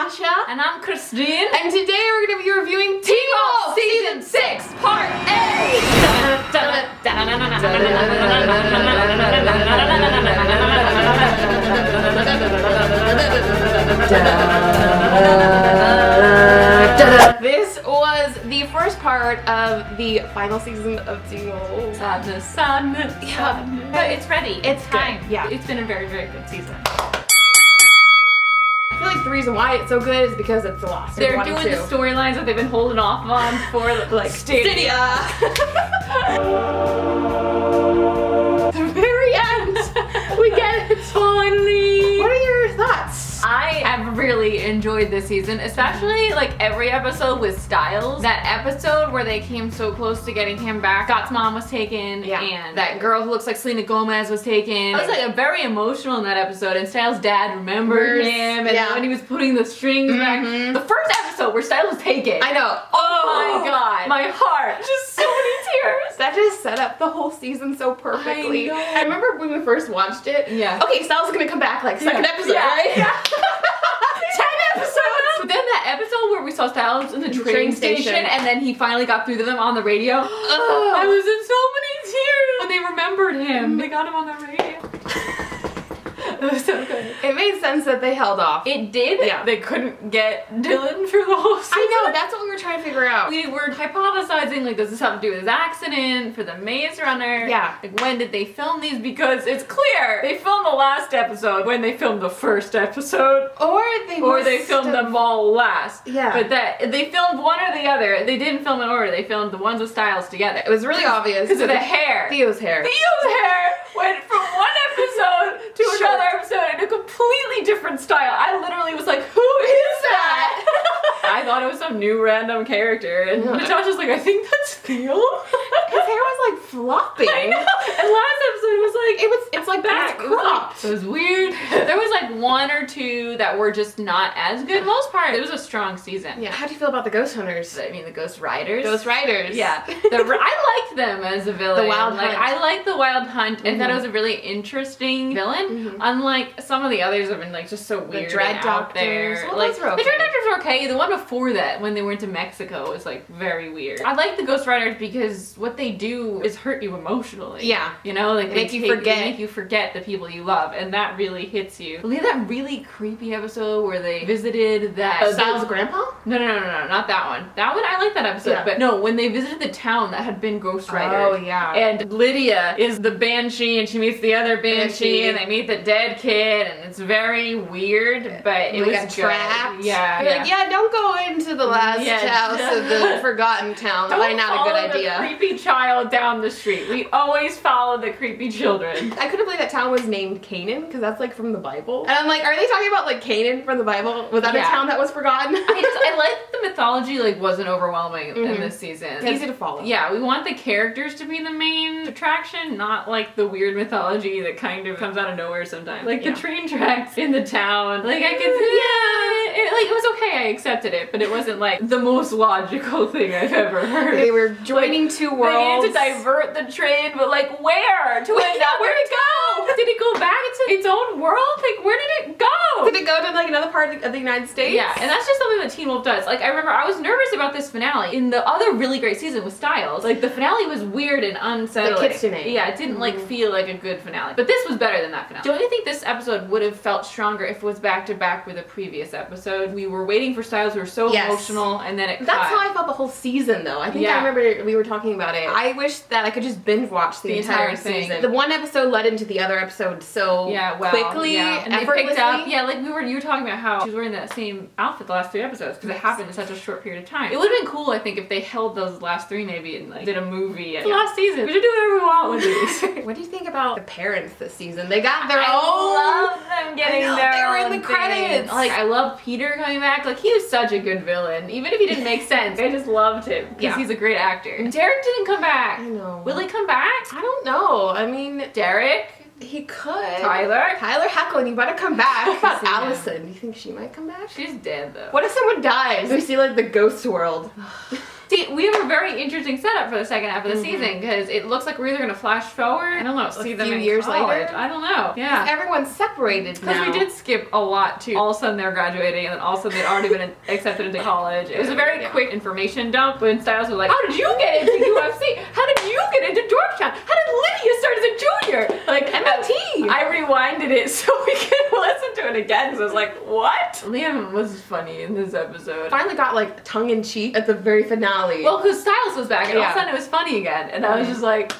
Tasha. And I'm Christine. And today we're going to be reviewing Teen Wolf Season 6, Part A! This was the first part of the final season of Teen Wolf. Sadness. Yeah. But it's ready. It's time. good. Yeah. It's been a very, very good season. I feel like the reason why it's so good is because it's the last. They're doing the storylines that they've been holding off on for like Stadia. The very end. We get it. Finally. What are your thoughts? I have really enjoyed this season, especially like every episode with Styles. That episode where they came so close to getting him back. Scott's mom was taken, and that girl who looks like Selena Gomez was taken. I was like very emotional in that episode, and Styles' dad remembered him, and when he was putting the strings back. The first episode where Styles was taken. I know. Oh my god, my heart, just so many tears. That just set up the whole season so perfectly. I remember when we first watched it. Yeah. Okay, Styles is gonna come back like second episode, right? Yeah. 10 episodes. But then that episode where we saw Styles in the train station and then he finally got through to them on the radio. I was in so many tears when they remembered him. They got him on the radio. It was so good. It made sense that they held off. It did. Yeah. They couldn't get Dylan for the whole season. I know, that's what we were trying to figure out. We were hypothesizing, like, does this have to do with his accident, for the Maze Runner? Yeah. Like, when did they film these? Because it's clear they filmed the last episode when they filmed the first episode. Or they filmed them all last. Yeah. But that they filmed one or the other. They didn't film in order. They filmed the ones with Styles together. It was really obvious. Because of the hair. Theo's hair. Theo's hair went from one episode to another episode in a completely different style. I literally was like, who is that? I thought it was some new random character. And Natasha's like, I think that's Theo. His hair was like flopping. I know. And last episode was like, it's like back. It was cropped. It was weird. There was like one or two that were just not as good. Most part, it was a strong season. Yeah. How do you feel about the Ghost Hunters? I mean, the Ghost Riders. Ghost Riders. Yeah. I liked them as a villain. The Wild Hunt. I liked the Wild Hunt. I thought it was a really interesting villain. Unlike some of the others have been like just so weird. The Dread and Doctors. out there. Well, like those were okay. The Dread Doctors were okay. The one before that, when they went to Mexico, was like very weird. I like the Ghost Riders because what they do is hurt you emotionally. Yeah. You know, like They make you forget the people you love, and that really hits you. We had that really creepy episode where they visited that Styles' grandpa? No, not that one. That one, I like that episode. Yeah. But no, when they visited the town that had been Ghost Rider. Oh, yeah. And Lydia is the Banshee, and she meets the other Banshee, and they meet the dead kid, and it's very weird, but it was got trapped. Yeah. You're like, yeah, don't go into the last house of the forgotten town. Don't Probably not a good follow idea. the creepy child down the street. We always follow the creepy children. I couldn't believe that town was named Canaan, because that's like from the Bible. And I'm like, are they talking about like Canaan from the Bible? Was that a town that was forgotten? I like the mythology like wasn't overwhelming in this season. It's easy to follow. Yeah, we want the characters to be the main attraction, not like the weird mythology that kind of comes out of nowhere sometimes. Like the train tracks in the town. Like I could it was okay, I accepted it, but it wasn't like the most logical thing I've ever heard. They were joining two worlds. They needed to divert the train, but like where? To another where'd it go? Did it go back into its own world? Like where did it go? Did it go to like another part of the United States? Yeah, and that's just something that Teen Wolf does. Like I remember I was nervous about this finale. In the other really great season with Styles, like the finale was weird and unsettling. The kitsune. Yeah, it didn't like feel like a good finale. But this was better than that finale. Don't you think this episode would have felt stronger if it was back to back with a previous episode? We were waiting for Styles, we were so emotional, and then it That's how I felt the whole season though. I think I remember we were talking about it. I wish that I could just binge watch the entire season. The one episode led into the other episode so quickly and effortlessly. Picked up, like you were talking about how she was wearing that same outfit the last 3 episodes because it happened in such a short period of time. It would have been cool, I think, if they held those last 3 maybe and like did a movie. The last season. We should do whatever we want with these. What do you think about the parents this season? They got their own. I love them getting their They were own in the credits. things. Like I love Peter coming back. Like he was such a good villain, even if he didn't make sense. I just loved him because he's a great actor. And Derek didn't come back. I know. Will he come back? I don't know. I mean, Derek. He could. Tyler Hecklin, you better come back. What about Allison? Do you think she might come back? She's dead though. What if someone dies? We see like the ghost world. See, we have a very interesting setup for the second half of the season because it looks like we're either going to flash forward. I don't know. See them in years later. I don't know. Yeah. Everyone's separated now. Because we did skip a lot too. All of a sudden they're graduating and then all of a sudden they'd already been accepted into college. It was a very quick information dump when Styles was like, how did you get into UFC? How did you get into Georgetown? How did Lydia start as a junior? Like, MIT. I rewinded it so we could listen to it again because I was like, what? Liam was funny in this episode. Finally got like tongue-in-cheek at the very finale. Well, because Styles was back and all of a sudden it was funny again. And I was just like...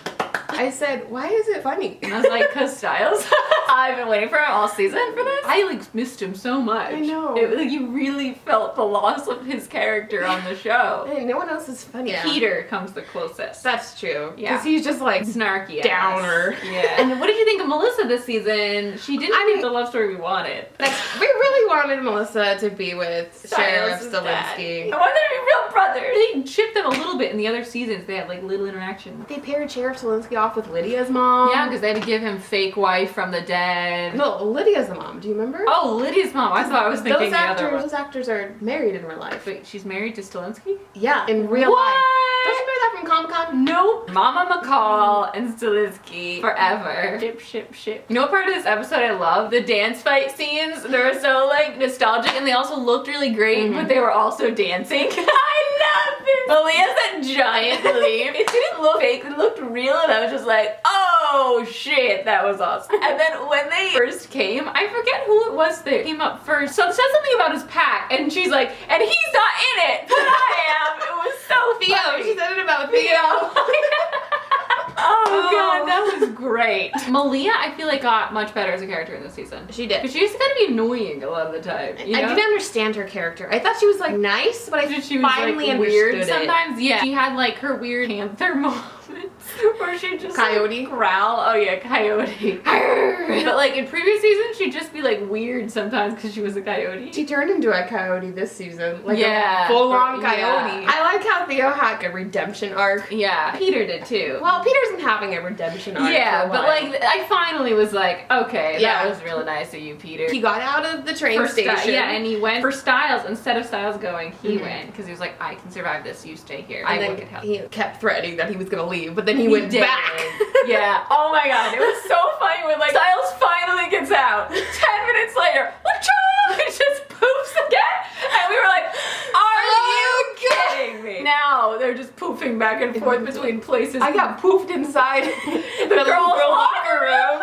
I said, why is it funny? And I was like, cause Styles. I've been waiting for him all season for this. I like missed him so much. I know. Like you really felt the loss of his character on the show. Hey, no one else is funny. Yeah. Peter comes the closest. That's true. Yeah. Because he's just like snarky downer. Yeah. And what did you think of Melissa this season? She didn't get the love story we wanted. We really wanted Melissa to be with Sheriff Stilinski. I wanted them to be real brothers. They shipped them a little bit in the other seasons. They had like little interaction. They paired Sheriff Stilinski off with Lydia's mom. Yeah, because they had to give him fake wife from the dead. No, Lydia's the mom. Do you remember? Oh, Lydia's mom. I thought I was thinking the other one. Those actors are married in real life. Wait, she's married to Stilinski? Yeah, in real life. Don't you know that from Comic-Con? Nope. Mama McCall and Stilinski forever. Ship. You know what part of this episode I love? The dance fight scenes. They were so like nostalgic and they also looked really great, but they were also dancing. I love it. Malia's that giant leaf. It didn't look fake, it looked real and I was just like, oh shit, that was awesome. And then when they first came, I forget who it was that came up first. So it said something about his pack and she's like, and he's not in it, but I am. It was so funny. Theo, she said it about Theo. Oh god, that was great. Malia, I feel like got much better as a character in this season. She did. Because she used to kind of be annoying a lot of the time. You know? I didn't understand her character. I thought she was like nice, but I she was finally like, understood weird it. sometimes. Yeah, she had like her weird panther moments where she just Coyote like, growl. Oh yeah, coyote. But like in previous seasons, she'd just be like weird sometimes because she was a coyote. She turned into a coyote this season, like a full-on coyote. Yeah. I like how Theo had a redemption arc. Yeah, Peter did too. Well, Peter's having a redemption arc. Yeah, but like I finally was like, okay, that was really nice of you, Peter. He got out of the train station. And he went for Styles instead of Styles going. He went because he was like, I can survive this. You stay here. And I then can help. He kept threatening that he was gonna leave, but then he went back. Yeah. Oh my god, it was so funny when like Styles finally gets out. 10 minutes later, it just poofs again, and we were like, are you kidding me? Now they're just poofing back and forth between places. I got poofed inside the girls' locker room.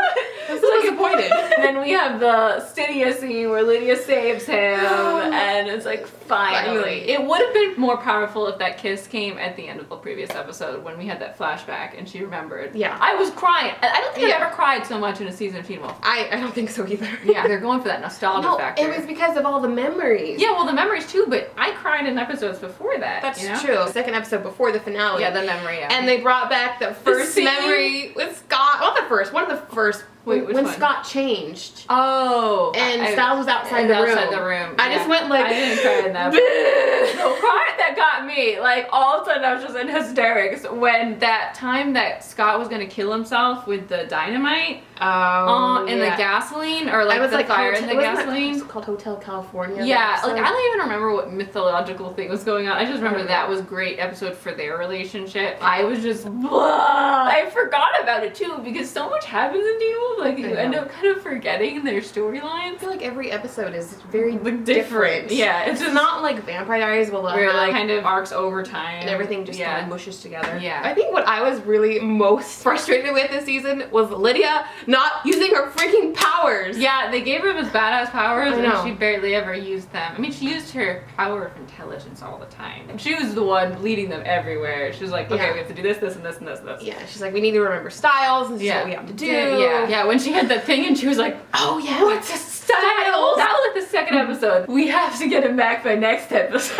I'm so disappointed. Then we have the Stydia scene where Lydia saves him, and it's like finally. It would have been more powerful if that kiss came at the end of the previous episode when we had that flashback and she remembered. Yeah. I was crying. I don't think I've ever cried so much in a season of Teen Wolf. I don't think so either. Yeah, they're going for that nostalgia factor. It was because of all the memories. Yeah, well, the memories too, but I cried in episodes before that. That's true. The second episode before the finale. Yeah, the memory. Yeah. And they brought back the first memory with Scott. Not the first, one of the first. Wait, when Scott changed. Oh. And Styles was outside the room. I just went like, I didn't cry in that. The part that got me, like all of a sudden I was just in hysterics when that time that Scott was gonna kill himself with the dynamite in the gasoline, or like the fire in the gasoline. It was called Hotel California. Yeah, like I don't even remember what mythological thing was going on. I just remember that was a great episode for their relationship. I was just, I forgot about it too because so much happens in Teen Wolf. Like you end up kind of forgetting their storylines. I feel like every episode is very different. Yeah, it's just not like Vampire Diaries will where like kind of arcs over time and everything just kind of mushes together. Yeah, I think what I was really most frustrated with this season was Lydia not using her freaking powers. Yeah, they gave her those badass powers and she barely ever used them. I mean, she used her power of intelligence all the time. She was the one leading them everywhere. She was like, okay, we have to do this, this, and this, and this, and this. Yeah, she's like, we need to remember Styles, and this is what we have to do. Yeah, when she had that thing and she was like, oh yeah, what's a Styles? That was like the second episode. We have to get him back by next episode.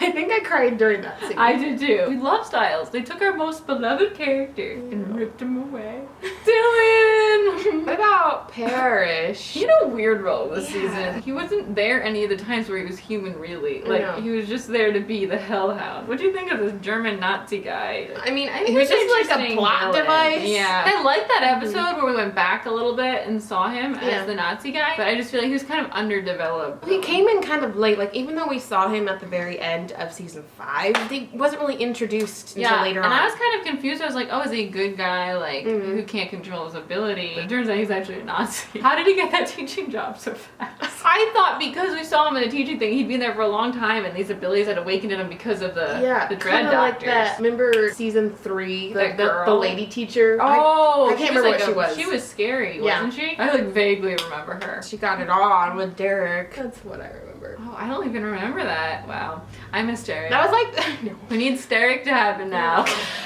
I think I cried during that scene. I did too. We love Styles. They took our most beloved character and ripped him away. Dylan! What about Parrish? He had a weird role this season. He wasn't there any of the times where he was human, really. Like, he was just there to be the hellhound. What do you think of this German Nazi guy? I mean, he was just like a plot device. Yeah. I liked that episode where we went back a little bit and saw him as the Nazi guy, but I just feel like he was kind of underdeveloped. He came in kind of late. Like, even though we saw him at the very end of season 5, he wasn't really introduced until later on. And I was kind of confused. I was like, oh, is he a good guy, like, who can't control his ability? But it turns out he's actually a Nazi. How did he get that teaching job so fast? I thought because we saw him in the teaching thing, he'd been there for a long time, and these abilities had awakened in him because of the dread doctors. Like that. Remember season 3, the lady teacher? Oh, I can't remember what she was. She was scary, wasn't she? I like vaguely remember her. She got it on with Derek. That's what I remember. Oh, I don't even remember that. Wow. I miss Derek. That was like... No. We need Derek to happen now.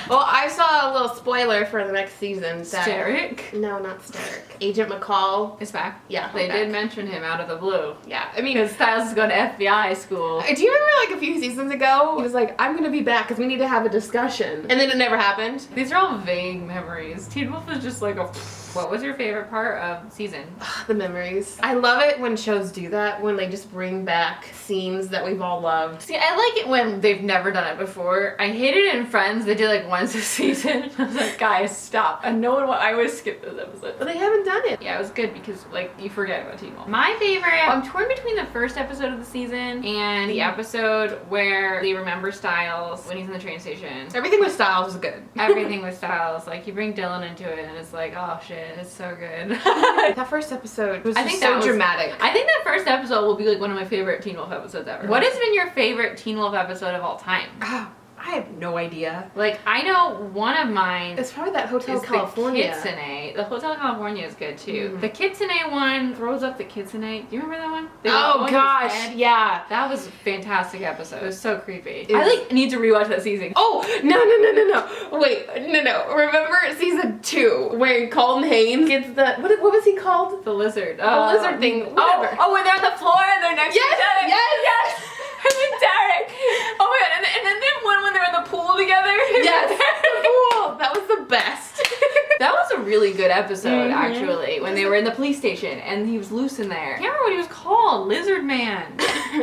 Well, I saw a little spoiler for the next season. Derek? No, not Derek. Agent McCall is back. Yeah, they did mention him out of the blue. Yeah, I mean... Because Styles is going to FBI school. Do you remember like a few seasons ago? He was like, I'm going to be back because we need to have a discussion. And then it never happened. These are all vague memories. Teen Wolf is just like a... What was your favorite part of season? The memories. I love it when shows do that, when they just bring back scenes that we've all loved. See, I like it when they've never done it before. I hated it in Friends. They did like once a season. I was like, guys, stop. And no one, I always skip those episodes. But they haven't done it. Yeah, it was good because like you forget about Teen Wolf. My favorite, I'm torn between the first episode of the season and the episode where they remember Styles when he's in the train station. Everything with Styles was good. Everything with Styles. Like you bring Dylan into it and it's like, oh shit. It's so good. That first episode was so dramatic. I think that first episode will be like one of my favorite Teen Wolf episodes ever. What has been your favorite Teen Wolf episode of all time? I have no idea. Like, I know one of mine. It's probably that Hotel California. The Kitsune. The Hotel California is good too. The Kitsune one throws up the Kitsune. Do you remember that one? Oh gosh, yeah. That was a fantastic episode. It was so creepy. I like need to rewatch that season. Oh, no. Wait, no. Remember season 2 where Colton Haynes gets the, what was he called? The lizard. The lizard thing. Whatever. Oh, when they're on the floor and they're next to each other. Yes. Him and Derek. Oh my god, and then when they're in the pool together. Yes, the pool. That was the best. That was a really good episode, actually, when they were in the police station and he was loose in there. I can't remember what he was called. Lizard Man.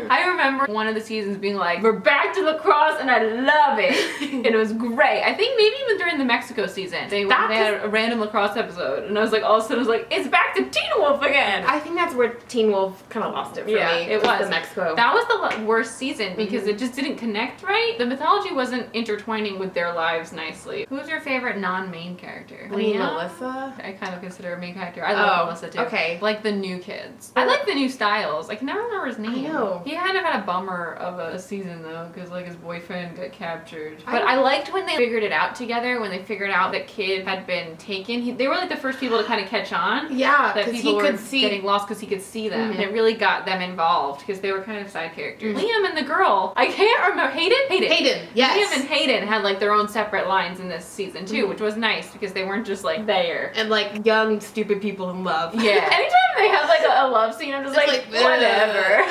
I remember one of the seasons being like, we're back to lacrosse and I love it. And it was great. I think maybe even during the Mexico season, they had a random lacrosse episode and I was like, all of a sudden I was like, it's back to Teen Wolf again. I think that's where Teen Wolf kind of lost it for me. It was. The Mexico. That was the worst season because it just didn't connect right. The mythology wasn't intertwining with their lives nicely. Who's your favorite non-main character? Melissa? I kind of consider her a main character. I love Melissa too. Okay. Like the new kids. I like the new Styles. I can never remember his name. I know. He kind of had a bummer of a season though, because like his boyfriend got captured. But I liked when they figured it out together, when they figured out that kid had been taken. They were like the first people to kind of catch on. Yeah, that people were getting lost because he could see them. And it really got them involved because they were kind of side characters. Liam and the girl, I can't remember. Hayden, yes. Liam and Hayden had like their own separate lines in this season too, which was nice because they weren't just like there. And like young, stupid people in love. Yeah. Anytime they have like a love scene, I'm just like whatever.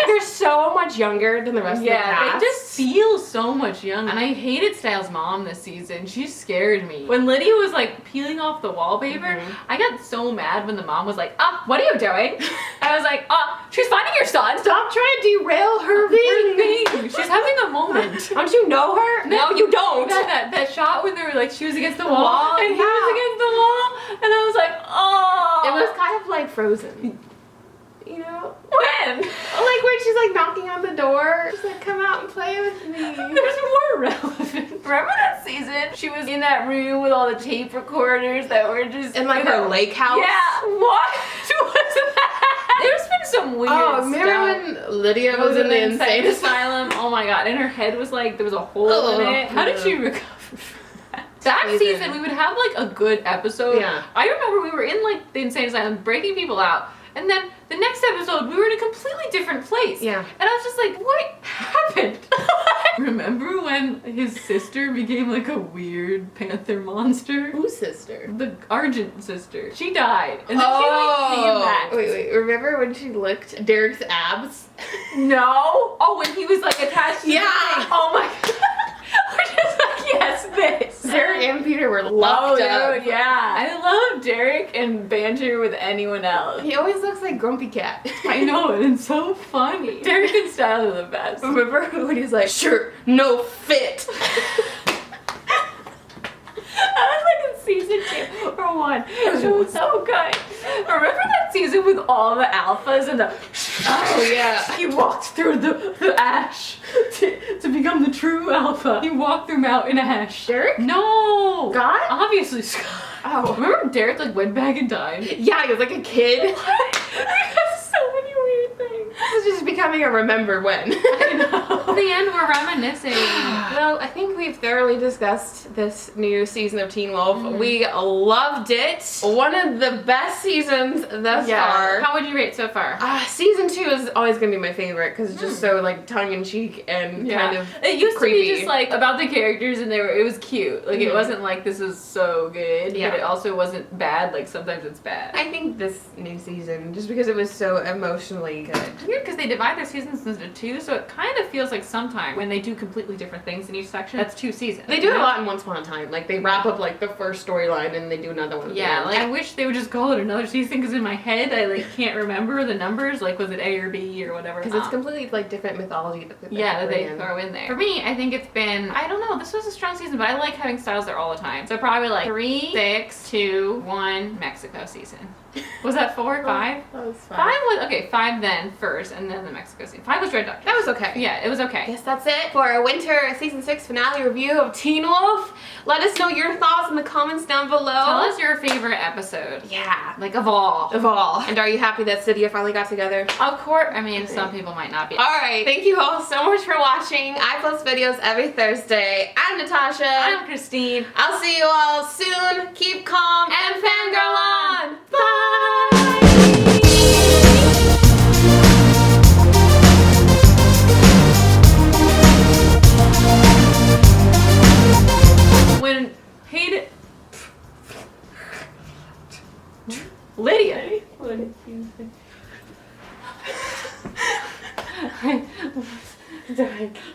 They're so much younger than the rest of the cast. Yeah, they just feel so much younger. And I hated Styles' mom this season. She scared me. When Lydia was like peeling off the wallpaper, I got so mad when the mom was like, what are you doing? I was like, she's finding your son. Stop trying to derail her thing. She's having a moment. Don't you know her? No, you don't. That shot when they were like, she was against the wall and he was against the wall. And I was like, It was kind of like Frozen. You know? When? Like when she's like knocking on the door. She's like, come out and play with me. There's more relevant. Remember that season? She was in that room with all the tape recorders that were just... In like her lake house? Yeah. What was that? There's been some weird stuff. Remember when Lydia was in the insane asylum? Oh my god. And her head was like, there was a hole in it. How did she recover? That season, we would have like a good episode. Yeah. I remember we were in like the insane asylum breaking people out. And then the next episode, we were in a completely different place. Yeah. And I was just like, what happened? Remember when his sister became like a weird panther monster? Whose sister? The Argent sister. She died. And then she like came back. Wait. Remember when she licked Derek's abs? No. Oh, when he was like attached to the thing. Oh my god. We're just like, yes, this? Derek and Peter were locked up. Dude, yeah. I love Derek and banter with anyone else. He always looks like Grumpy Cat. I know, and it's so funny. Derek and Styles are the best. Remember when he's like, shirt, no fit. That was like in season 2 or 1. It was so good. Remember that season with all the alphas and the oh yeah. He walked through the ash to become the true alpha. He walked through Mountain Ash. Derek? No. God? Obviously Scott. Oh. Remember Derek like went back and died? Yeah, he was like a kid. What? There's so many weird things. This is just becoming a remember when. I know. At the end we're reminiscing. Well, I think we've thoroughly discussed this new season of Teen Wolf. We loved it. One of the best seasons thus far. How would you rate so far? Season 2 is always going to be my favorite because it's just so like tongue-in-cheek and kind of It used creepy. to be just like about the characters and it was cute. Like it wasn't like this is so good, but it also wasn't bad. Like sometimes it's bad. I think this new season, just because it was so emotionally good. It's weird because they divide their seasons into 2, so it kind of feels like sometimes when they do completely different things in each section, that's 2 seasons. They do it a lot in Once Upon a Time. Like they wrap up like the first storyline and they do another one. Yeah, like I wish they would just call it another season because in my head I like can't remember the numbers. Like was it A or B or whatever? Because it's completely like different mythology that they throw in there. For me, I think it's been, I don't know, this was a strong season, but I like having Styles there all the time. So probably like 3, 6, 2, 1 Mexico season. Was that 4, 5? That was 5. 5 was, okay, 5 then first, and then the Mexico season. 5 was Red Duck. That was okay. Yeah, it was okay. I guess that's it for our winter season 6 finale review of Teen Wolf. Let us know your thoughts in the comments down below. Tell us your favorite episode. Yeah. Like of all. Of all. And are you happy that Cydia finally got together? Of course. I mean, some people might not be. Alright, thank you all so much for watching. I post videos every Thursday. I'm Natasha. I'm Christine. I'll see you all soon. Keep calm and fangirl on. Bye! When Hayden... Lydia. What did you say?